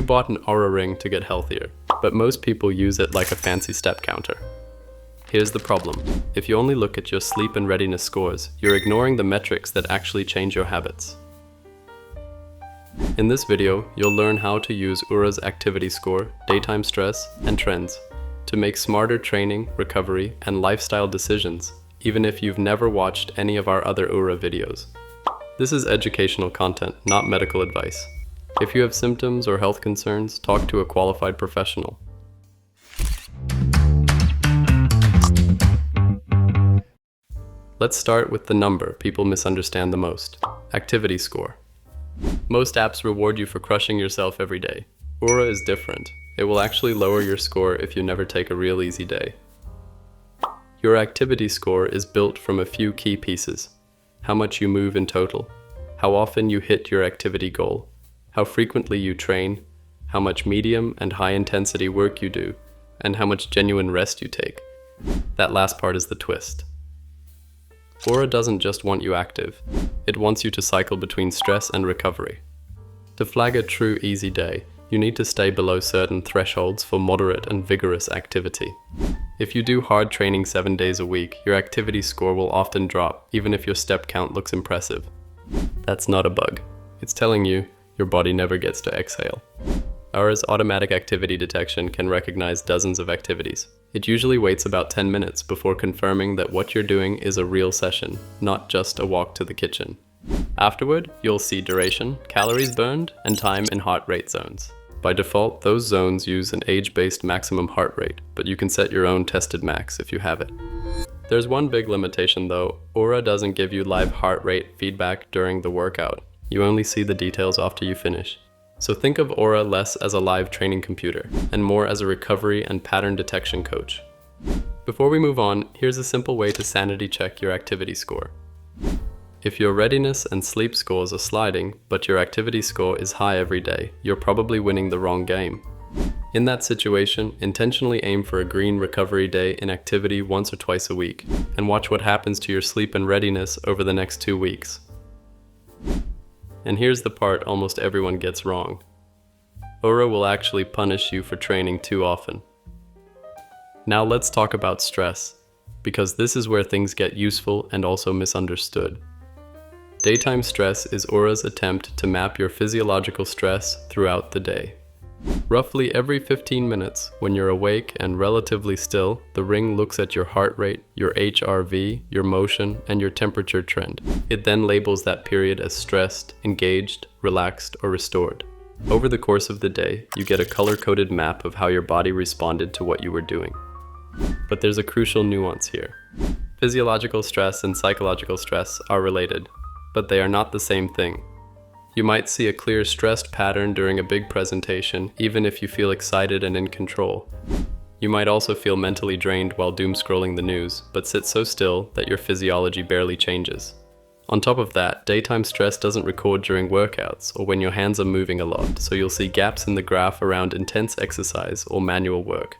You bought an Oura Ring to get healthier, but most people use it like a fancy step counter. Here's the problem. If you only look at your sleep and readiness scores, you're ignoring the metrics that actually change your habits. In this video, you'll learn how to use Oura's activity score, daytime stress, and trends to make smarter training, recovery, and lifestyle decisions, even if you've never watched any of our other Oura videos. This is educational content, not medical advice. If you have symptoms or health concerns, talk to a qualified professional. Let's start with the number people misunderstand the most: activity score. Most apps reward you for crushing yourself every day. Oura is different. It will actually lower your score if you never take a real easy day. Your activity score is built from a few key pieces: how much you move in total, how often you hit your activity goal, how frequently you train, how much medium and high intensity work you do, and how much genuine rest you take. That last part is the twist. Oura doesn't just want you active, it wants you to cycle between stress and recovery. To flag a true easy day, you need to stay below certain thresholds for moderate and vigorous activity. If you do hard training 7 days a week, your activity score will often drop, even if your step count looks impressive. That's not a bug. It's telling you your body never gets to exhale. Oura's automatic activity detection can recognize dozens of activities. It usually waits about 10 minutes before confirming that what you're doing is a real session, not just a walk to the kitchen. Afterward, you'll see duration, calories burned, and time in heart rate zones. By default, those zones use an age-based maximum heart rate, but you can set your own tested max if you have it. There's one big limitation though: Oura doesn't give you live heart rate feedback during the workout. You only see the details after you finish. So think of Oura less as a live training computer, and more as a recovery and pattern detection coach. Before we move on, here's a simple way to sanity check your activity score. If your readiness and sleep scores are sliding, but your activity score is high every day, you're probably winning the wrong game. In that situation, intentionally aim for a green recovery day in activity once or twice a week, and watch what happens to your sleep and readiness over the next 2 weeks. And here's the part almost everyone gets wrong. Oura will actually punish you for training too often. Now let's talk about stress, because this is where things get useful and also misunderstood. Daytime stress is Oura's attempt to map your physiological stress throughout the day. Roughly every 15 minutes, when you're awake and relatively still, the ring looks at your heart rate, your HRV, your motion, and your temperature trend. It then labels that period as stressed, engaged, relaxed, or restored. Over the course of the day, you get a color-coded map of how your body responded to what you were doing. But there's a crucial nuance here. Physiological stress and psychological stress are related, but they are not the same thing. You might see a clear stressed pattern during a big presentation, even if you feel excited and in control. You might also feel mentally drained while doom scrolling the news, but sit so still that your physiology barely changes. On top of that, daytime stress doesn't record during workouts or when your hands are moving a lot, so you'll see gaps in the graph around intense exercise or manual work.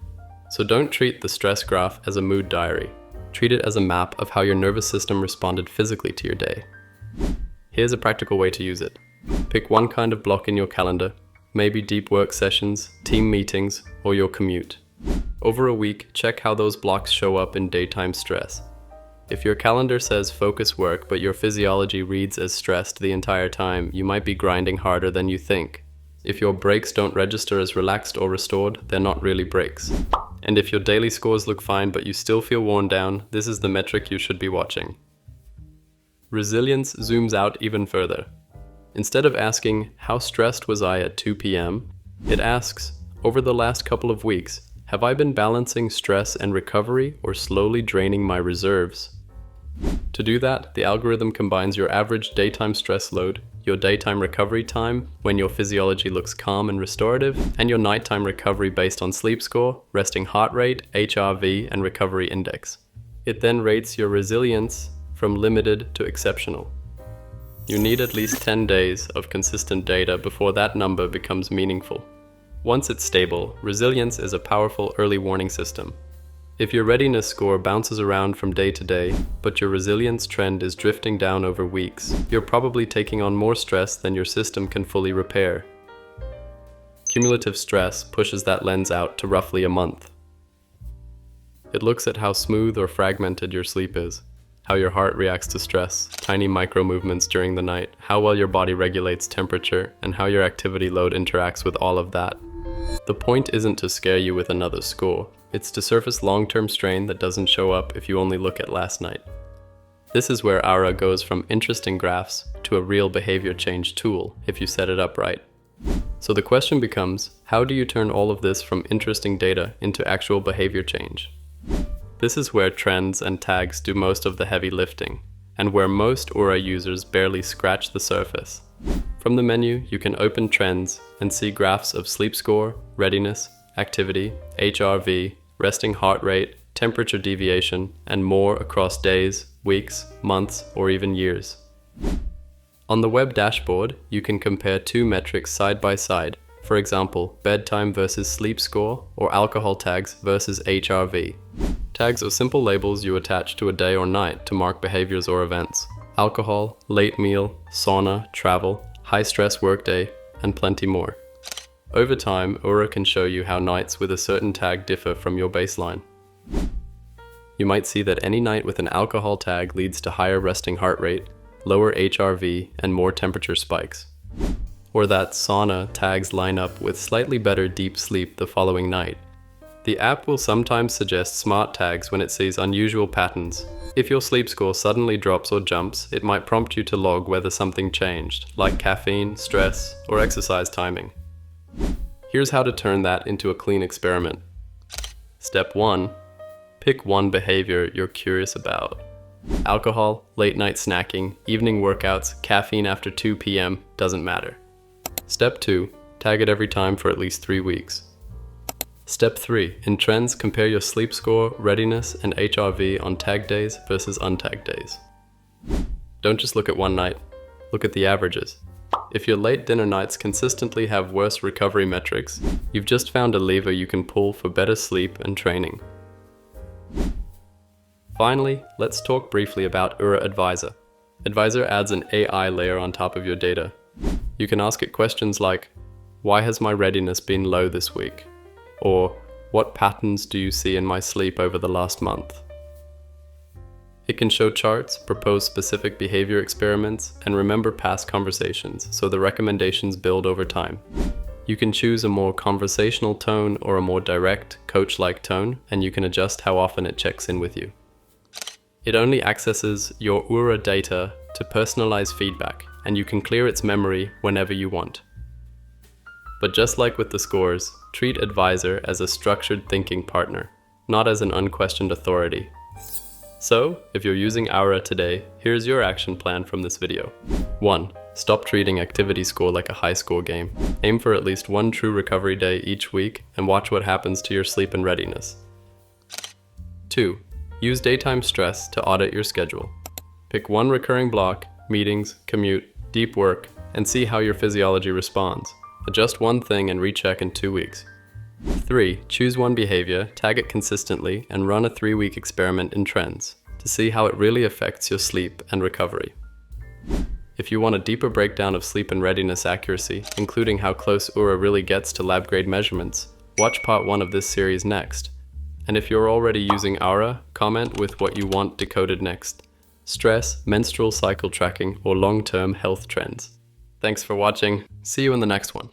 So don't treat the stress graph as a mood diary. Treat it as a map of how your nervous system responded physically to your day. Here's a practical way to use it. Pick one kind of block in your calendar, maybe deep work sessions, team meetings, or your commute. Over a week, check how those blocks show up in daytime stress. If your calendar says focus work, but your physiology reads as stressed the entire time, you might be grinding harder than you think. If your breaks don't register as relaxed or restored, they're not really breaks. And if your daily scores look fine but you still feel worn down, this is the metric you should be watching. Resilience zooms out even further. Instead of asking, how stressed was I at 2 p.m., it asks, over the last couple of weeks, have I been balancing stress and recovery or slowly draining my reserves? To do that, the algorithm combines your average daytime stress load, your daytime recovery time, when your physiology looks calm and restorative, and your nighttime recovery based on sleep score, resting heart rate, HRV, and recovery index. It then rates your resilience from limited to exceptional. You need at least 10 days of consistent data before that number becomes meaningful. Once it's stable, resilience is a powerful early warning system. If your readiness score bounces around from day to day, but your resilience trend is drifting down over weeks, you're probably taking on more stress than your system can fully repair. Cumulative Stress pushes that lens out to roughly a month. It looks at how smooth or fragmented your sleep is, how your heart reacts to stress, tiny micro movements during the night, how well your body regulates temperature, and how your activity load interacts with all of that. The point isn't to scare you with another score. It's to surface long-term strain that doesn't show up if you only look at last night. This is where Oura goes from interesting graphs to a real behavior change tool if you set it up right. So the question becomes, how do you turn all of this from interesting data into actual behavior change? This is where trends and tags do most of the heavy lifting, and where most Oura users barely scratch the surface. From the menu, you can open trends and see graphs of sleep score, readiness, activity, HRV, resting heart rate, temperature deviation, and more across days, weeks, months, or even years. On the web dashboard, you can compare two metrics side by side, for example, bedtime versus sleep score, or alcohol tags versus HRV. Tags are simple labels you attach to a day or night to mark behaviors or events. Alcohol, late meal, sauna, travel, high-stress workday, and plenty more. Over time, Oura can show you how nights with a certain tag differ from your baseline. You might see that any night with an alcohol tag leads to higher resting heart rate, lower HRV, and more temperature spikes. Or that sauna tags line up with slightly better deep sleep the following night. The app will sometimes suggest smart tags when it sees unusual patterns. If your sleep score suddenly drops or jumps, it might prompt you to log whether something changed, like caffeine, stress, or exercise timing. Here's how to turn that into a clean experiment. Step 1. Pick one behavior you're curious about. Alcohol, late night snacking, evening workouts, caffeine after 2 p.m. doesn't matter. Step 2. Tag it every time for at least 3 weeks. Step 3. In trends, compare your sleep score, readiness, and HRV on tagged days versus untagged days. Don't just look at one night, look at the averages. If your late dinner nights consistently have worse recovery metrics, you've just found a lever you can pull for better sleep and training. Finally, let's talk briefly about Oura Advisor. Advisor adds an AI layer on top of your data. You can ask it questions like, why has my readiness been low this week? Or, what patterns do you see in my sleep over the last month? It can show charts, propose specific behavior experiments, and remember past conversations, so the recommendations build over time. You can choose a more conversational tone or a more direct, coach-like tone, and you can adjust how often it checks in with you. It only accesses your Oura data to personalize feedback, and you can clear its memory whenever you want. But just like with the scores, treat Advisor as a structured thinking partner, not as an unquestioned authority. So, if you're using Oura today, here's your action plan from this video. 1. Stop treating activity score like a high score game. Aim for at least one true recovery day each week and watch what happens to your sleep and readiness. 2. Use daytime stress to audit your schedule. Pick one recurring block, meetings, commute, deep work, and see how your physiology responds. Adjust one thing and recheck in 2 weeks. 3. Choose one behavior, tag it consistently, and run a 3-week experiment in trends to see how it really affects your sleep and recovery. If you want a deeper breakdown of sleep and readiness accuracy, including how close Oura really gets to lab-grade measurements, watch part 1 of this series next. And if you're already using Oura, comment with what you want decoded next: stress, menstrual cycle tracking, or long-term health trends. Thanks for watching. See you in the next one.